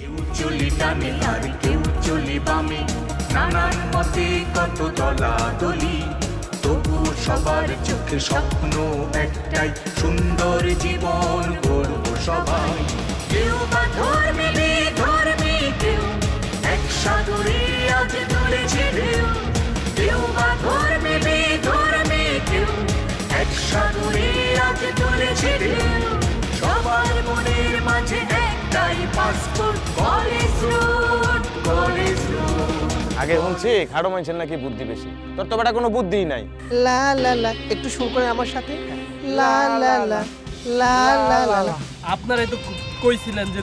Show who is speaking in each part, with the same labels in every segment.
Speaker 1: কেউ চলি ডানে আর কেউ চলি বামে, নানান মতে কত দলাদলি, তবু সবার চোখে স্বপ্ন একটাই, সুন্দর জীবন গড়ব সবাই। কেউ বা ধর্মে ধর্মে, কেউ এক সাগরে আজ তুলেছে ঢেউ, কেউ বা ধর্মে ধর্মে, কেউ এক সাগরে আজ তুলেছে ঢেউ। সবার মনের মাঝে একটাই passport, college road, college road.
Speaker 2: আগে শুনছি খাড়ো মানুষের নাকি বুদ্ধি বেশি, তোর তো বেটা কোনো বুদ্ধিই নাই।
Speaker 3: লা লা লা, একটু সুর করে আমার সাথে। লা লা লা লা লা লা লা।
Speaker 4: আপনারাই তো কইছিলেন যে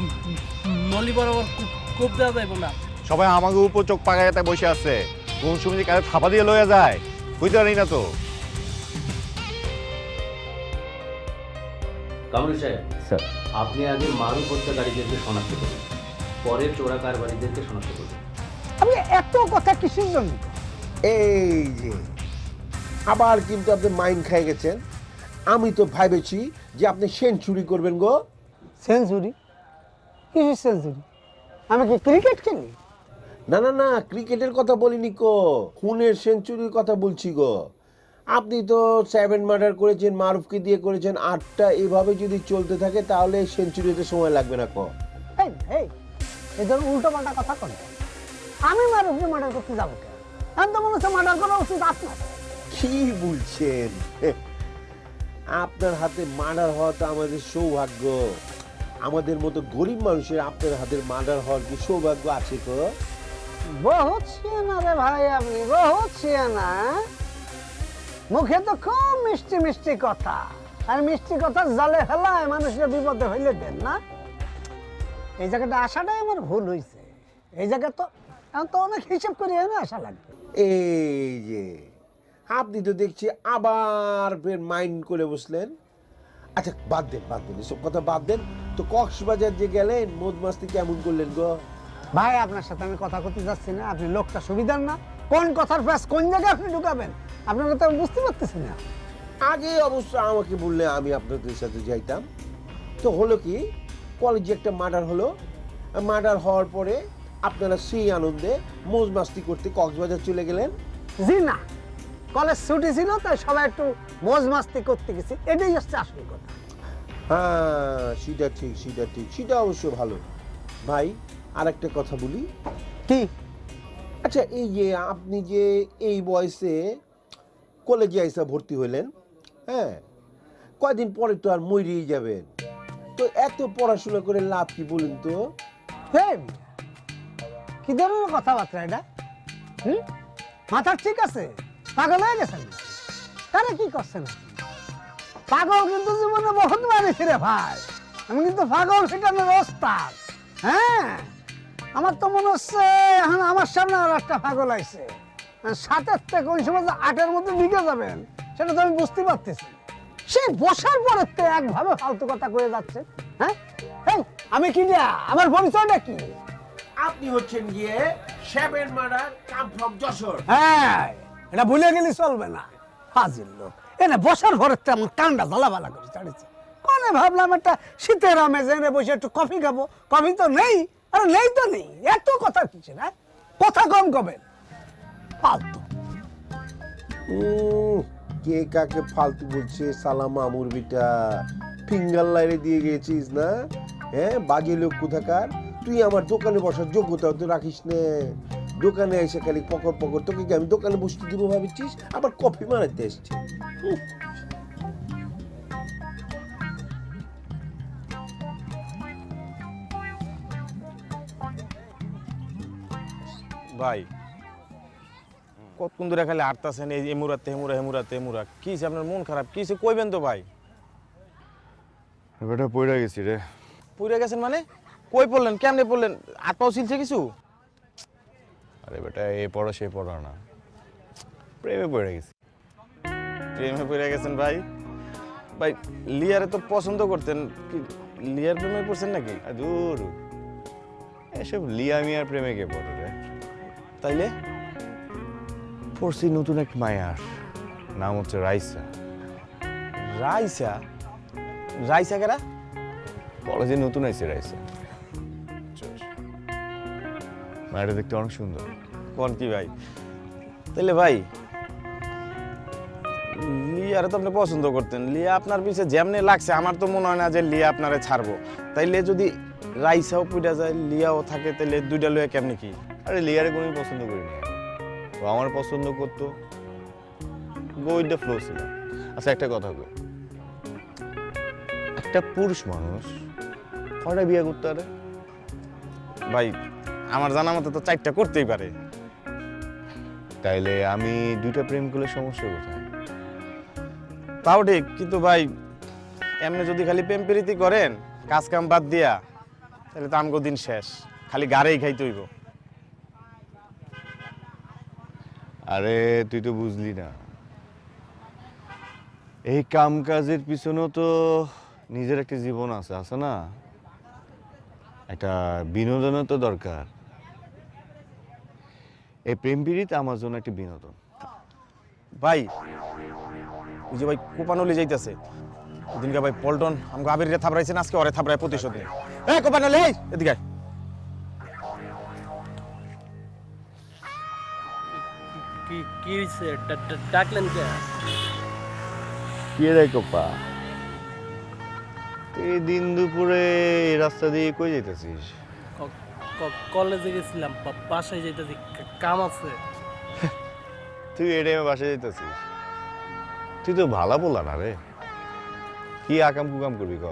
Speaker 4: নলি বরাবর কোপ দেওয়া যাইব না।
Speaker 5: সবাই আমাকে উপর চোখ পাকায় বসে আছে, কোন সময় যে কারে থাপা দিয়ে লয়ে যায় বুঝতে পারি না তো।
Speaker 6: কামরুল সাহেব,
Speaker 5: স্যার,
Speaker 6: আপনি আগে মারু হত্যাকারীদেরকে শনাক্ত করুন, পরে চোরা কারবারিদেরকে শনাক্ত করুন।
Speaker 3: আমি এত কথা কিসের জন্য?
Speaker 7: এই যে আবার কিন্তু আপনি মাইন্ড খাই গেছেন। আমি তো ভাবেছি যে আপনি সেঞ্চুরি করবেন গো।
Speaker 3: সেঞ্চুরি? কিসের সেঞ্চুরি? আমি কি ক্রিকেট খেলি?
Speaker 7: না না না, ক্রিকেটের কথা বলিনি কো, খুনের সেঞ্চুরির কথা বলছি গো। আপনি তো 7 মার্ডার করেছেন, মারুফকে দিয়ে করেছেন 8টা। এভাবে যদি চলতে থাকে তাহলে সেঞ্চুরিতে সময় লাগবে না কো।
Speaker 3: এই এই এই ধরুন উল্টো পাল্টা কথা কন। আমি মারুফকে মার্ডার করতে যাবো কেন? আমি তো মনে হচ্ছে মার্ডার করা উচিত আপনার।
Speaker 7: কি বলছেন? আপনার হাতে মার্ডার হওয়া তো আমাদের সৌভাগ্য। আমাদের মতো গরিব মানুষের আপনার হাতের মার্ডার হওয়ার কি সৌভাগ্য আছে তো?
Speaker 3: বহুত সিয়ানা রে ভাই, আপনি বহুত সিয়ানা। মুখে তো খুব মিষ্টি মিষ্টি কথা, আর মিষ্টি কথা জালে ফেলায় মানুষের বিপদে হইলে দেন না। এই জায়গাটা আসাটাই আমার ভুল হয়েছে। এই জায়গা তো এখন তো অনেক হিসাব করে আসা লাগবে।
Speaker 7: এই যে আপনি তো দেখছি আবার ফের মাইন্ড করে বসলেন। আচ্ছা বাদ দেন এসব কথা বাদ দেন তো। কক্সবাজার যে গেলেন, মৌজ মাস্তি কেমন করলেন গো?
Speaker 3: ভাই আপনার সাথে আমি কথা করতে যাচ্ছি না, আপনি লোকটা সুবিধার না। কোন কথার প্যাস কোন জায়গায় আপনি ঢুকাবেন আপনার কথা আমি বুঝতে পারতেছি না।
Speaker 7: আগে অবশ্য আমাকে বললে আমি আপনাদের সাথে যাইতাম। তো হলো কি, কলেজে একটা মার্ডার হলো। মার্ডার হওয়ার পরে আপনারা সেই আনন্দে মৌজ মাস্তি করতে কক্সবাজার চলে গেলেন।
Speaker 3: জি না, কলেজ ছুটি ছিল তাই সবাই একটু মজ মাস্তি করতে গেছি, এটাই হচ্ছে আসল কথা।
Speaker 7: হ্যাঁ সেটা ঠিক, সেটা অবশ্য ভালো। ভাই আর একটা কথা বলি।
Speaker 3: কি?
Speaker 7: আচ্ছা এই যে আপনি যে এই বয়সে কলেজে আইসা ভর্তি হইলেন, হ্যাঁ, কয়দিন পরে তো আর মরেই যাবেন। তো এত পড়াশোনা করে লাভ কি বলুন তো?
Speaker 3: হেই, কি ধরনের কথাবার্তা এটা? মাথা ঠিক আছে? পাগল হয়ে গেছেন? তারা কি করছেন? পাগল কিন্তু জীবনে বহুত মারিছি রে ভাই। আমি কিন্তু পাগল ফিটানোর ওস্তাদ। হ্যাঁ, আমার তো মনে হচ্ছে এখন আমার সামনে আর একটা পাগল আইছে। 7 থেকে কোন সময় 8-এর মধ্যে ঢুকে যাবেন সেটা তো আমি বুঝতে পারতেছি। সেই বসার পরে তো একভাবে ফালতু কথা কয়ে যাচ্ছে। হ্যাঁ, এই আমি কি দিয়া, আমার পরিচয়টা কি?
Speaker 7: আপনি হচ্ছেন গিয়ে 7 মার্ডার কাম ফ্রম যশোর।
Speaker 3: হ্যাঁ, এটা ভুলে গেলে চলবে না। হাজির লোক এনে বসার ঘরে আমার কান্ডা জ্বালাবালা করে ছাড়িয়েছে। কোনে ভাবলাম একটা শীতের আমেজে এনে বসে একটু কফি খাবো, কফি তো নেই। আরে নেই তো নেই, এত কথা কিসের? হ্যাঁ, কথা কম কবেন, ফালতু।
Speaker 7: কে কাকে ফালতু বলছে? সালাম আমুর বিটা, ফিঙ্গার লাইনে দিয়ে গেছিস না? হ্যাঁ, বাজে লোক কোথাকার। তুই আমার দোকানে বসার যোগ্যতা তো রাখিস নে। দোকানে এসে খালি পকর পকর, তোকে কি আমি দোকানে বসতে দিব ভাবছিস? আবার কফি মারাতে এসছি।
Speaker 2: ভাই কতক্ষণ ধরে খালি আটতাছেন, এই এমুরাতে হেমুরা কি হইছে আপনার? মন খারাপ কি হইছে কইবেন তো ভাই।
Speaker 5: বেটা পড়ে গেছি রে।
Speaker 2: পুইরা গেছেন মানে? কই পড়লেন, কেমনে পড়লেন? হাত পাও ছিলছে কিছু?
Speaker 5: আরে বেটা এ পড়া সে পড়া না, প্রেমে পড়ে গেছি।
Speaker 2: প্রেমে পড়ে গেছেন ভাই? ভাই লিয়ারে তো পছন্দ করতেন, কি লিয়ার প্রেমে পড়ছেন নাকি?
Speaker 5: দূর, এসব লিয়া মিয়ার প্রেমে কে পড়ে রে?
Speaker 2: তাইলে
Speaker 5: পড়ছি নতুন এক মায়ার, নাম হচ্ছে রাইসা।
Speaker 2: রাইসা? রাইসা কেরা?
Speaker 5: কলেজে নতুন আইছে রাইসা। মায়াটা দেখতে অনেক সুন্দর।
Speaker 2: কোন কি ভাই? তাহলে ভাই লিয়ারে তো আপনি পছন্দ করতেন, লিয়া আপনার পিছে যেমনি লাগছে আমার তো মনে হয় না যে লিয়া আপনারে ছাড়বো। তাইলে যদি রাইসাও পুইটা যায় লিয়াও থাকে তাহলে দুইটা লয়ে কেমনি কি?
Speaker 5: আরে লিয়ারে কোনোই পছন্দ করিনি, ও আমার পছন্দ করতো, গো উইথ দ্য ফ্লো ছিল। আচ্ছা একটা কথা কই, একটা পুরুষ মানুষ কয়টা বিয়ে করতে পারে?
Speaker 2: ভাই আমার জানা মতো তো 4টা করতেই পারে।
Speaker 5: তাইলে আমি 2টা প্রেম করলে সমস্যা কোথায়?
Speaker 2: তাও ঠিক, কিন্তু ভাই এমনি যদি খালি প্রেম প্রীতি করেন কাজ কাম বাদ দিয়া তাহলে তো আমগো দিন শেষ, খালি গাড়েই খাইতে হইব।
Speaker 5: আরে তুই তো বুঝলি না, এই কাম কাজের পিছনেও তো নিজের একটা জীবন আছে, আছে না? একটা বিনোদনের তো দরকার। এই প্রেম প্রীতি আমার জন্য একটা বিনোদন।
Speaker 2: ভাই ওই যে ভাই কোপানলি যাইতেছে, ওদিনকে ভাই পল্টন আমাকে আবিরে থাপড়াইছেন, আজকে ওরে থাপড়ায় প্রতিশোধ নেই। কোপানলি এই এদিকে আয়।
Speaker 4: কি হয়েছে? ডাকলেন কে?
Speaker 5: কি রে কোপা, এই দিন দুপুরে এই রাস্তা দিয়ে কই যাইতেছিস?
Speaker 4: কলেজে গেছিলাম, বাসায় যাইতেছি, কাম আছে।
Speaker 5: তুই এই টাইমে বাসায় যাইতেছিস? তুই তো ভালা বললা না রে। কি আকাম কুকাম করবি ক?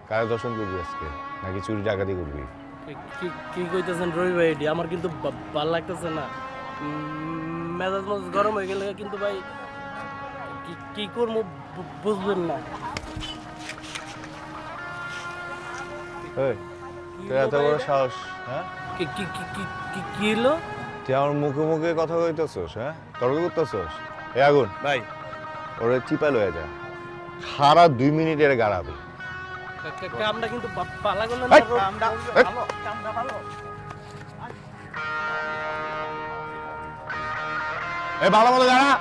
Speaker 5: কারে দর্শন করবি আজকে, নাকি চুরি ডাকাতি করবি?
Speaker 4: কি কইতেছেন রবি ভাই? এটি আমার কিন্তু ভাল লাগতেছে না। মেজাজ মেজাজ গরম হয়ে গেলে কিন্তু ভাই কি করবো বুঝবেন না।
Speaker 5: এই, তোর এত বড় সাহস, হ্যাঁ?
Speaker 4: কি হলো?
Speaker 5: তুই আমার মুখে মুখে কথা কইতেছস, হ্যাঁ? তর্ক করতেছস? এ আগুন
Speaker 2: ভাই
Speaker 5: ওরে চিপা লয়ে যা, সারা 2 মিনিট এর গাড়াবি।
Speaker 4: কামটা কিন্তু পালা করলেন
Speaker 5: এই, এ ভালো মতো গাড়া।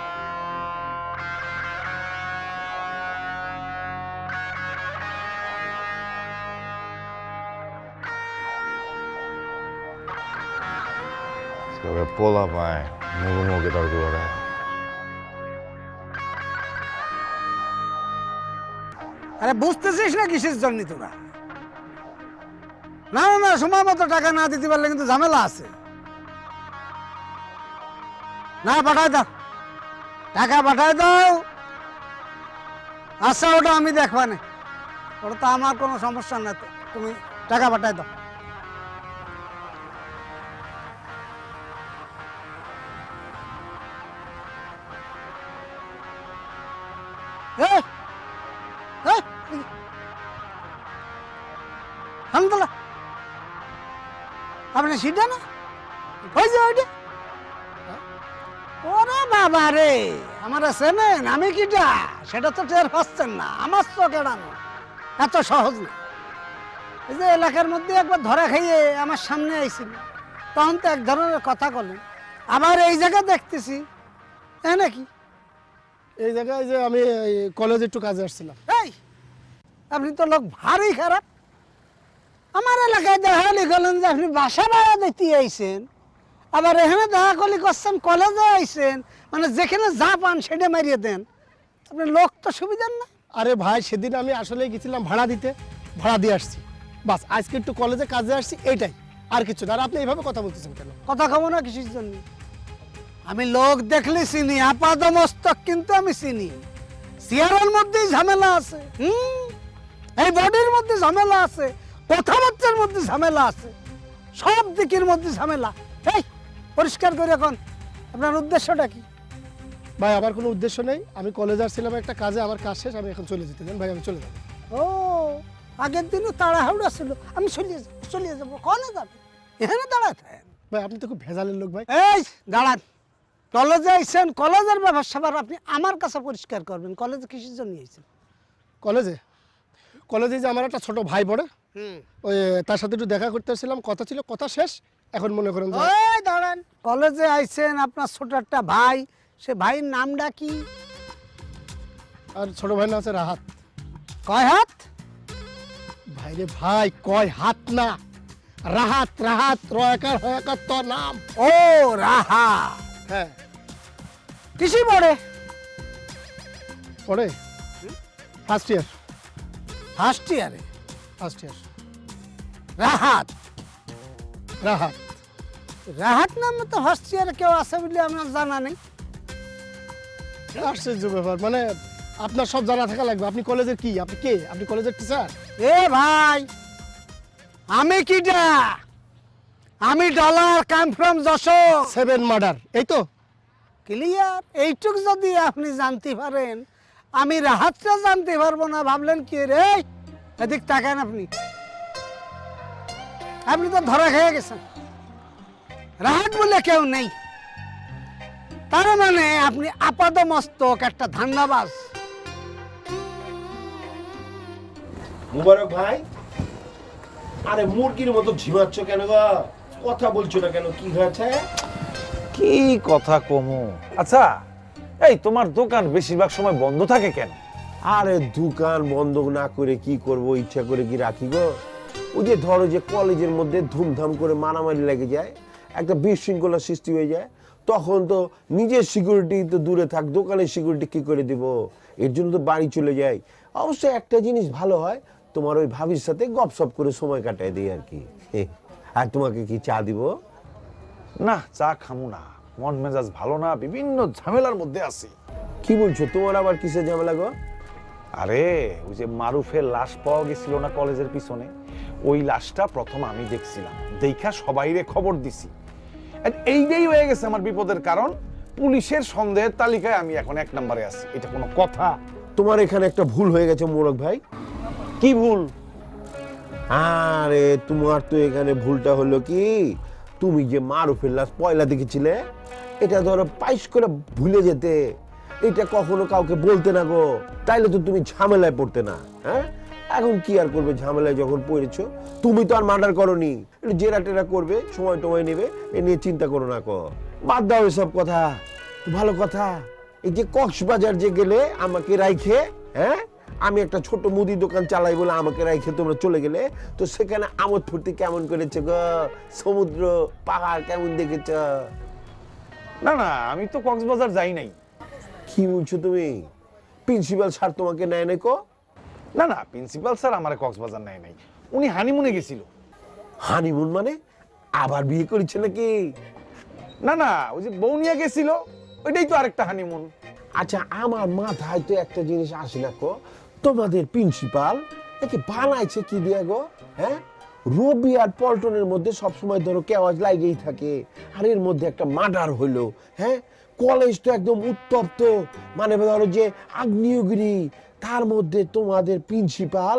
Speaker 5: তবে পোলা পায় মুখে মুখে তর্ক করে।
Speaker 3: আরে বুঝতেছিস না কিসের জন্য তোরা? না না না, সময় মতো টাকা না দিতে পারলে কিন্তু ঝামেলা আছে। না পাঠায় দাও, টাকা পাঠায় দাও। আচ্ছা ওটা আমি দেখবানে, ওটা তো আমার কোনো সমস্যা নাই, তো তুমি টাকা পাঠায় দাও। এই, এই, হামদুল্লাহ, আপনি সিধা না ওই যে ওইটা? ওরে বাবা রে, আমার চেনেন আমি কিটা সেটা তো টের পাচ্ছেন না। আমার চোখ এড়ানো এত সহজ না। এই যে এলাকার মধ্যে একবার ধরা খাইয়ে আমার সামনে আইছিল, তখন তো এক ধরনের কথা বলেন, আবার এই জায়গা দেখতেছি হ্যাঁ নাকি?
Speaker 8: এই জায়গায় যে আমি কলেজে একটু কাজে আসছিলাম।
Speaker 3: এই আপনি তো লোক ভারী খারাপ। আমার এলাকায় দেখা লিখলেন যে আপনি বাসা ভাড়া দিতে আইছেন, আবার এখানে দেখা করলি করছেন কলেজে আইছেন, মানে যেখানে যা পান সেটা মারিয়ে দেন। আপনি লোক তো সুবিধার না।
Speaker 8: আরে ভাই, সেদিন আমি আসলে গেছিলাম ভাড়া দিতে, ভাড়া দিয়ে আসছি, বাস আজকে একটু কলেজে কাজে আসছি, এইটাই, আর কিছু না। আর আপনি এইভাবে কথা বলতেছেন কেন?
Speaker 3: কথা কব না কিসের জন্য? আমি লোক দেখলে চিনি, আপাদ মস্তক কিন্তু আমি চিনি। চেয়ারের মধ্যেই ঝামেলা আছে, এই বডির মধ্যে ঝামেলা আছে, কথাবার্তার মধ্যে ঝামেলা আছে, সব দিকের মধ্যে ঝামেলা। এই পরিষ্কার করে এখন আপনার উদ্দেশ্যটা কি?
Speaker 8: ভাই আমার কোনো উদ্দেশ্য নেই, আমি কলেজে আসছিলাম একটা কাজে, আমার কাজ শেষ, আমি এখন চলে যেতে দেন ভাই, আমি চলে যাবো।
Speaker 3: ও আগের দিনও তাড়াহুড়া ছিল, আমি চলিয়ে যাবো। কনে যাবে? এখানে দাঁড়াতে
Speaker 8: ভাই আপনি তো খুব ভেজালের লোক ভাই।
Speaker 3: এই দাঁড়ান, কলেজে আইছেন, কলেজের ব্যাপার স্যাপার আপনি আমার কাছে পরিষ্কার করবেন। কলেজে কিসের জন্য আইছেন?
Speaker 8: কলেজে কলেজে যে আমার একটা ছোট ভাই পড়ে, ওই তার সাথে একটু দেখা করতে আসছিলাম, কথা ছিল, কথা শেষ, এখন মনে করেন যে
Speaker 3: ওই দাঁড়ান, কলেজে আইছেন আপনার ছোট একটা ভাই, সে ভাইয়ের নামটা কি?
Speaker 8: আর ছোট ভাই না আছে রাহাত।
Speaker 3: কয় হাত?
Speaker 8: ভাইরে ভাই, কয় হাত না, রাহাত রাহাত রয়াকার হয়াকার তোর নাম।
Speaker 3: ও রাহা,
Speaker 8: হ্যাঁ
Speaker 3: কিসি পড়ে?
Speaker 8: পড়ে ফার্স্ট ইয়ার।
Speaker 3: ফার্স্ট ইয়ারে।
Speaker 8: First year.
Speaker 3: রাহাত,
Speaker 8: রাহাত।
Speaker 3: রাহাত নামে তো ফার্স্ট ইয়ারে কেউ আছে বলে আমার জানা নেই।
Speaker 8: আশ্চর্য ব্যাপার, মানে আপনার সব জানা থাকা লাগবে। আপনি কলেজের কি, আপনি কে, আপনি কলেজের টিচার?
Speaker 3: এ ভাই, আমি কিটা? আমি Dollar, come from Jessore.
Speaker 8: 7 murder, এই তো।
Speaker 3: ক্লিয়ার। এইটুক যদি আপনি জানতে পারেন, আমি রাহাতটা জানতে পারবো না ভাবলেন কি রে? এদিক তাকান আপনি, আপনি তো ধরা খেয়ে গেছেন। রাহাত বলে কেউ নেই, তার মানে আপনি আপাদমস্তক একটা ধান্দাবাজ।
Speaker 7: মুবারক ভাই, আরে মুরগির মতো ঝিমাচ্ছ কেন গো? কথা বলছো না কেন? কি হয়েছে?
Speaker 2: কি কথা কমু? আচ্ছা, এই তোমার দোকান বেশিরভাগ সময় বন্ধ থাকে কেন?
Speaker 7: আরে দোকান বন্ধ না করে কি করব, ইচ্ছা করে কি রাখি গো? ওই যে ধরো যে কলেজের মধ্যে ধুমধাম করে মারামারি লেগে যায়, একটা বিশৃঙ্খলা সৃষ্টি হয়ে যায়, তখন তো নিজের সিকিউরিটি তো দূরে থাক, দোকানের সিকিউরিটি কি করে দিব? এর জন্য তো বাড়ি চলে যাই। অবশ্য একটা জিনিস ভালো হয়, তোমার ওই ভাবির সাথে গপসপ করে সময় কাটায় দিই আর কি। আর তোমাকে কি চা দিব?
Speaker 2: না, চা খামু না, মন মেজাজ ভালো না, বিভিন্ন ঝামেলার মধ্যে আছি।
Speaker 7: কি বলছো? তোমার আবার কিসের ঝামেলা গো?
Speaker 2: আরে ওই যে মারুফের লাশ পাওয়া গেছিল না কলেজের পিছনে, ওই লাশটা প্রথম আমি দেখছিলাম, দেখা সবাইরে খবর দিছি। আর এইটাই হয়ে গেছে আমার বিপদের কারণ। পুলিশের সন্দেহের তালিকায় আমি এখন 1 নম্বরে আছি। এটা কোনো কথা?
Speaker 7: তোমার এখানে একটা ভুল হয়ে গেছে মোরক ভাই।
Speaker 2: কি ভুল?
Speaker 7: আরে তোমার তো এখানে ভুলটা হলো কি, তুমি যে মারুফের লাশ পয়লা দেখেছিলে, এটা ধরো পাইস করে ভুলে যেতে, এটা কখনো কাউকে বলতে না গো, তাইলে তো তুমি ঝামেলায় পড়তে না। হ্যাঁ, এখন কি আর করবে, ঝামেলায় যখন পড়েছো। তুমি তো আর মার্ডার করনি, একটু জেরা টেরা করবে, সময় টময় নেবে, এ নিয়ে চিন্তা করো না কো। বাদ দাও এসব কথা। তো ভালো কথা, এই যে কক্সবাজার যে গেলে আমাকে রাইখে, হ্যাঁ, আমি একটা ছোট মুদি দোকান চালাই বলে আমাকে রাইখে তোমরা চলে গেলে, তো সেখানে আমোদ ফুর্তি কেমন করেছে গো? সমুদ্র পাহাড় কেমন দেখেছ?
Speaker 2: না না, আমি তো কক্সবাজার যাই নাই।
Speaker 7: কি বলছো তুমি? প্রিন্সিপাল স্যার তোমাকে নেয় নাই কো?
Speaker 2: না না, প্রিন্সিপাল স্যার আমারে কক্সবাজার নেয় নাই, উনি হানিমুনে গেছিল।
Speaker 7: হানিমুন মানে আবার বিয়ে করেছে নাকি?
Speaker 2: না না, ওই যে বউ নিয়ে গেছিল, ওইটাই তো আরেকটা হানিমুন।
Speaker 7: আচ্ছা, আমার মাথায় তো একটা জিনিস আসে না কো, তোমাদের প্রিন্সিপাল একে বানাইছে কি দিয়ে গো? হ্যাঁ, রবি আর পল্টনের মধ্যে সবসময় ধরো কেওয়াজ লাগেই থাকে, আর এর মধ্যে একটা মার্ডার হইলো। হ্যাঁ, কলেজ তো একদম উত্তপ্ত, মানে ধরো যে আগ্নেয়গিরি, তার মধ্যে তোমাদের প্রিন্সিপাল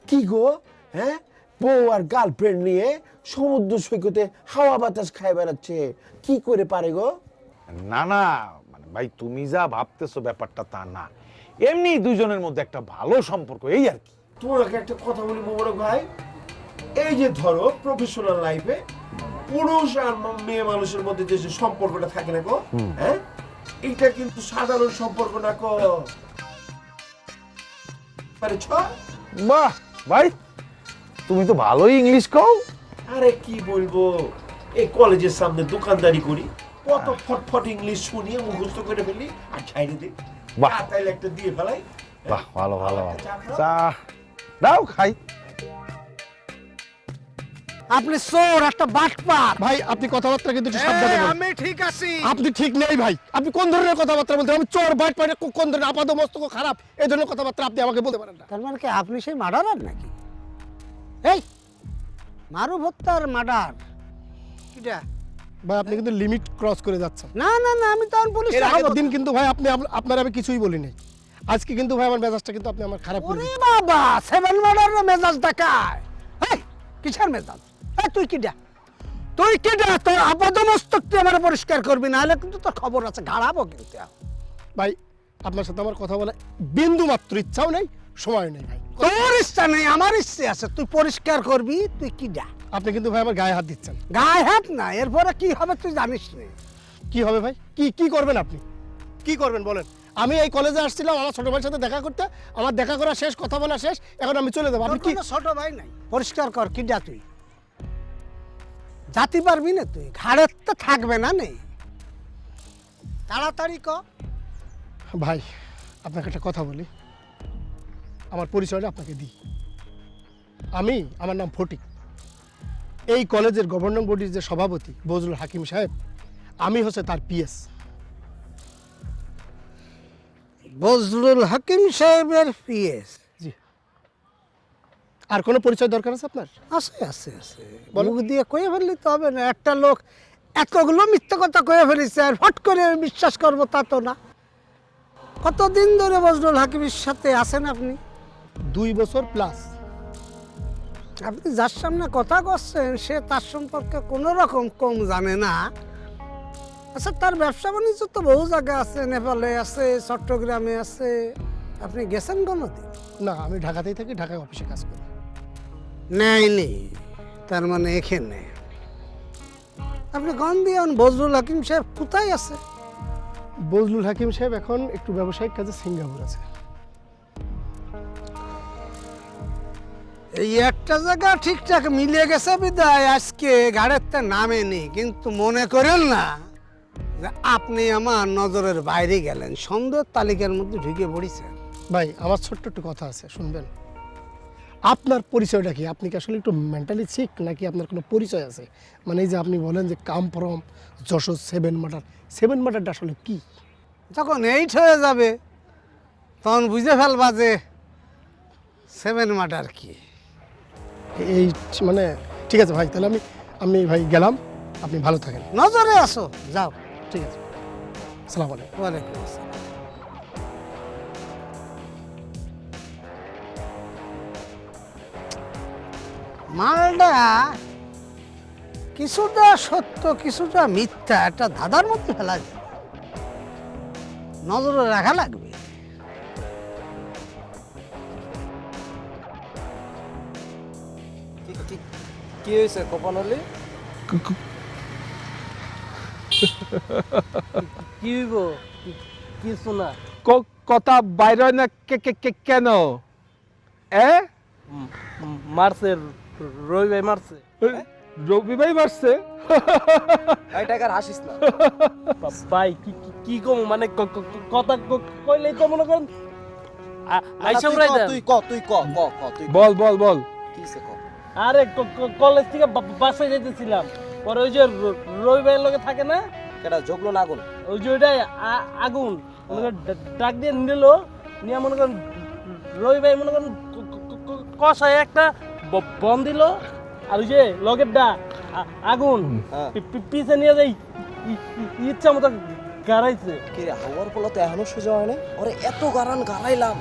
Speaker 7: কি গো, হ্যাঁ, বউ আর গার্লফ্রেন্ড নিয়ে সমুদ্র সৈকতে হাওয়া বাতাস খায় বেড়াচ্ছে, কি করে পারে গো?
Speaker 2: না না, মানে ভাই তুমি যা ভাবতেছো ব্যাপারটা তা না, এমনি দুইজনের মধ্যে একটা ভালো সম্পর্ক, এই আর কি।
Speaker 7: তোমাকে একটা কথা বলি মোবারক ভাই, এই যে ধরো প্রফেশনাল লাইফে পুরুষ আর মেয়ে মানুষের মধ্যে যে সম্পর্কটা থাকে না গো, হ্যাঁ, এটা কিন্তু সাধারণ সম্পর্ক না গো। পারেছ?
Speaker 2: বাহ ভাই, তুমি তো ভালোই ইংলিশ কও।
Speaker 7: আরে কি বলবো, এই কলেজের সামনে দোকানদারি করি, কত ফটফট ইংলিশ শুনিয়ে মুখস্থ করে ফেলি আর ছাইড়ে দিই।
Speaker 2: বাহ।
Speaker 7: তাইলে একটা দিয়ে ফেলাই।
Speaker 2: বাহ, ভালো ভালো ভালো।
Speaker 7: চা খাও?
Speaker 2: চা দাও খাই।
Speaker 3: আপনি চোর, একটা বাটপার।
Speaker 8: ভাই আপনি কথাবার্তা কিন্তু একটু সাবধানে বলুন।
Speaker 3: আমি ঠিক আছি।
Speaker 8: আপনি ঠিক নেই ভাই, আপনি কোন ধরনের কথাবার্তা বলতে? আমি চোর বাইট পাই, কোন ধরনের আপাদ মস্তক খারাপ এই ধরনের কথাবার্তা আপনি আমাকে বলতে পারেন না।
Speaker 3: তার মানে কি আপনি সেই মার্ডারার নাকি? এই মারুফ হত্যার মার্ডার কিটা?
Speaker 8: ভাই আপনি কিন্তু লিমিট ক্রস করে যাচ্ছেন।
Speaker 3: না না না, আমি তখন পুলিশ
Speaker 8: এর আগের দিন কিন্তু ভাই আপনি আপনার আমি কিছুই বলি নাই, আজকে কিন্তু ভাই আমার মেজাজটা কিন্তু আপনি আমার খারাপ করে
Speaker 3: ওরে
Speaker 8: দিচ্ছেন।
Speaker 3: বাবা, 7 মার্ডারের মেজাজ দেখায়। এই কিসের মেজাজ? এই তুই কিটা? তুই কিটা? তোর আপাদমস্তক তুই আমার পরিষ্কার করবি, না হলে কিন্তু তোর খবর আছে, গাড়াবো কিন্তু।
Speaker 8: ভাই আপনার সাথে আমার কথা বলা বিন্দু মাত্র ইচ্ছাও নেই, সময় নেই ভাই।
Speaker 3: তোর ইচ্ছা নেই, আমার ইচ্ছে আছে, তুই পরিষ্কার করবি। তুই কিটা?
Speaker 8: আপনি কিন্তু ভাই আমার গায়ে হাত দিচ্ছেন।
Speaker 3: গায়ে হাত না, এরপরে কি হবে তুই জানিস না।
Speaker 8: কি হবে ভাই? কি করবেন আপনি? কি করবেন বলেন? আমি এই কলেজে আসছিলাম আমার ছোট ভাইয়ের সাথে দেখা করতে, আমার দেখা করা শেষ, কথা বলা শেষ, এখন আমি চলে যাবো। আপনি কি
Speaker 3: তোর কোনো ছোট ভাই নাই? পরিষ্কার কর, কিটা তুই? জাতি পারবি না তুই, ঘাড়ের তো থাকবে না নেই, তাড়াতাড়ি ক।
Speaker 8: ভাই আপনাকে একটা কথা বলি, আমার পরিচয়টা আপনাকে দিই। আমার নাম ফটিক। এই কলেজের গভর্নিং বডির যে সভাপতি বজলুল হাকিম সাহেব, আমি হচ্ছে তার পিএস।
Speaker 3: বজলুল হাকিম সাহেবের পিএস?
Speaker 8: জি। আর কোনো পরিচয় দরকার আছে আপনার?
Speaker 3: আছে আছে আছে, মুখ দিয়ে কয়ে ফেললি তো হবে না। একটা লোক এতগুলো মিথ্যা কথা কয়ে ফেলেছে আর ফট করে বিশ্বাস করবো তা তো না। কতদিন ধরে বজলুল হাকিমের সাথে আছেন আপনি?
Speaker 8: 2 বছর প্লাস।
Speaker 3: আপনি যার সামনে কথা করছেন সে তার সম্পর্কে কোনো রকম কম জানে না। আচ্ছা, তার ব্যবসা বাণিজ্য তো বহু জায়গায় আছে, নেপালে আছে, চট্টগ্রামে আছে। আপনি গেছেন কোনোদিন?
Speaker 8: না, আমি ঢাকাতেই থাকি, ঢাকায় অফিসে কাজ করি।
Speaker 3: নেই, তার মানে এখানে আপনি গন দিয়েন। বজলুল হাকিম সাহেব কোথায় আছে?
Speaker 8: বজলুল হাকিম সাহেব এখন একটু ব্যবসায়িক কাজে সিঙ্গাপুর আছে।
Speaker 3: এই একটা জায়গা ঠিকঠাক মিলে গেছে বিদায় আজকে ঘাড়ের তে নামেনি, কিন্তু মনে করেন না যে আপনি আমার নজরের বাইরে গেলেন, সন্দেহ তালিকার মধ্যে ঢুকে পড়েছেন।
Speaker 8: ভাই আমার ছোট্ট একটু কথা আছে, শুনবেন? আপনার পরিচয়টা কি? আপনি কি আসলে একটু মেন্টালি ঠিক, নাকি আপনার কোনো পরিচয় আছে? মানে এই যে আপনি বলেন যে কাম ফ্রম যশোর 7 মার্ডার, 7 মার্ডারটা আসলে কি?
Speaker 3: যখন 8 হয়ে যাবে তখন বুঝে ফেলবা যে 7 মার্ডার কি।
Speaker 8: এই মানে ঠিক আছে ভাই, তাহলে আমি ভাই গেলাম, আপনি ভালো থাকেন।
Speaker 3: নজরে আসো, যাও।
Speaker 8: ঠিক আছে, আসসালামু আলাইকুম।
Speaker 3: ওয়ালাইকুম আসসালাম। মালটা কিছুটা সত্য কিছুটা মিথ্যা, একটা ধাঁধার মধ্যে ফেলা যায়, নজরে রাখা লাগবে।
Speaker 4: কি হয়েছে কপানলি? কি হইব? কিছু না।
Speaker 2: কথা বাইরে না কেন?
Speaker 4: মারছে, রবি ভাই মারছে।
Speaker 2: রবি ভাই মারছে?
Speaker 4: টাকার হাসিস না ভাই। কি কম মানে কথা কইলেই তো মনে করেন আইসা উড়াই দেন।
Speaker 9: তুই ক
Speaker 2: বল।
Speaker 9: কিসে ক?
Speaker 4: আরে কলেজ থেকে বাসায় যাইতেছিলাম, পরে ওই যে রবি ভাইয়ের লগে থাকে না,
Speaker 9: কেডা জগলো না আগুন?
Speaker 4: ওই যে ওইটাই আগুন মনে করেন ডাক দিয়ে নিল, নিয়ে মনে করেন রবি ভাই মনে করেন কষায় একটা বন দিল, আর ওই যে লগের ডা আগুন পিছে নিয়ে যাই ইচ্ছা মতো গাড়াইছে।
Speaker 9: কি রে, হাওয়ার পোলা তো এখনো সোজা হয় না। ওরে এত গারান গাড়াইলাম,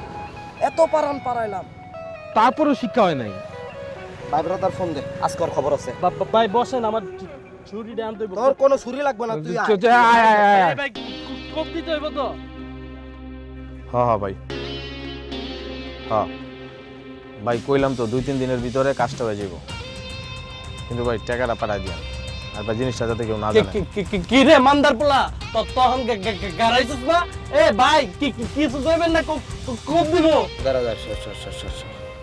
Speaker 9: এত পারাইলাম,
Speaker 2: তারপরেও শিক্ষা হয় নাই।
Speaker 9: ভাই ব্রাদার ফোন দে, আজকের খবর আছে।
Speaker 4: ভাই বসেন, আমার ছুরিটা আনতে হইব।
Speaker 9: তোর কোনো ছুরি লাগবে না, তুই আয়।
Speaker 2: আয়।
Speaker 4: ভাই কোপ দিতে হইব তো?
Speaker 5: হ্যাঁ ভাই, হ্যাঁ ভাই কইলাম তো 2-3 দিনের ভিতরে কাজটা হয়ে যাব, কিন্তু ভাই টাকাটা পাঠাই দিয়ান, আর ভাই জিনিসটা যাতে কেউ না জানে।
Speaker 4: কি রে মান্দার পোলা, তখন গাড়াইছিস না? এ ভাই কিছু কইবেন না, কোপ দিব।
Speaker 9: দাঁড়া,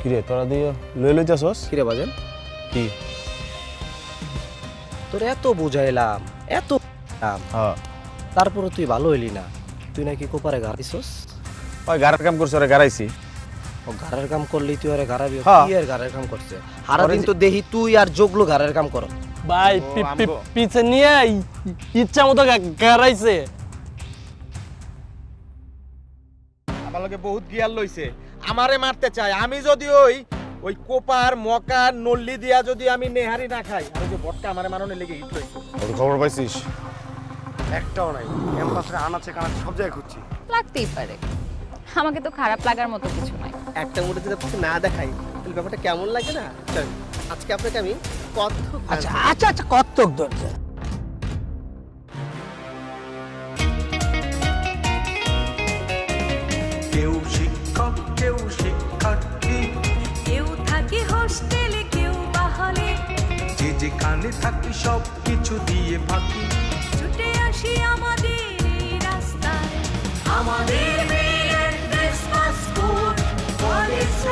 Speaker 5: কি রে তোরা দিয়ে লইতেছস?
Speaker 9: কি রে বাজেন,
Speaker 5: কি
Speaker 9: তোর এত বুঝাইলাম,
Speaker 5: হ্যাঁ
Speaker 9: তারপরে তুই ভালো হইলি না। তুই নাকি কোপারে গাড়াইছস?
Speaker 5: ওই গাড়ার কাম করছে, ওরা গাড়াইছি।
Speaker 9: ও ঘরের কাম করলি তুই আরে গাড়াবি?
Speaker 5: হ্যাঁ।
Speaker 9: কি আর ঘরের কাম করছে? সারাদিন তো দেখি তুই আর জগলো ঘরের কাম কর।
Speaker 4: ভাই পিছে নিয়ে ইচ্ছা মতো গাড়াইছে।
Speaker 10: আমার লগে বহুত গিয়ার লইছে, আমারে মারতে চায়। আমি যদি ওই কোপার মকা নল্লি দিয়া যদি আমি নেহারি না খাই, আর ওই যে বটকা আমারে মারনে লেগে হিট লইছে।
Speaker 5: ওর খবর পাইছিস?
Speaker 10: একটাও নাই, ক্যাম্পাসে আনাচে কানাচে সব জায়গায় খুঁজছি।
Speaker 11: লাগতেই পারে, আমাকে তো খারাপ লাগার মতো কিছু নয়।
Speaker 9: একটা মুড়ে যদি আপনাকে না দেখাই তাহলে ব্যাপারটা কেমন লাগে না? চল, আজকে আপনাকে আমি কত্থক
Speaker 3: আচ্ছা কত্তক দরজা।
Speaker 1: কেউ শিক্ষক, কেউ শিক্ষার্থী,
Speaker 11: কেউ থাকে হোস্টেলে, কেউ বা হলে,
Speaker 1: যে যেখানে থাকি সব কিছু দিয়ে ফাঁকি।
Speaker 11: ছুটে আসি আমাদের এই রাস্তায়, আমাদের মেয়ের ক্রিসমাস স্কুল কলেজ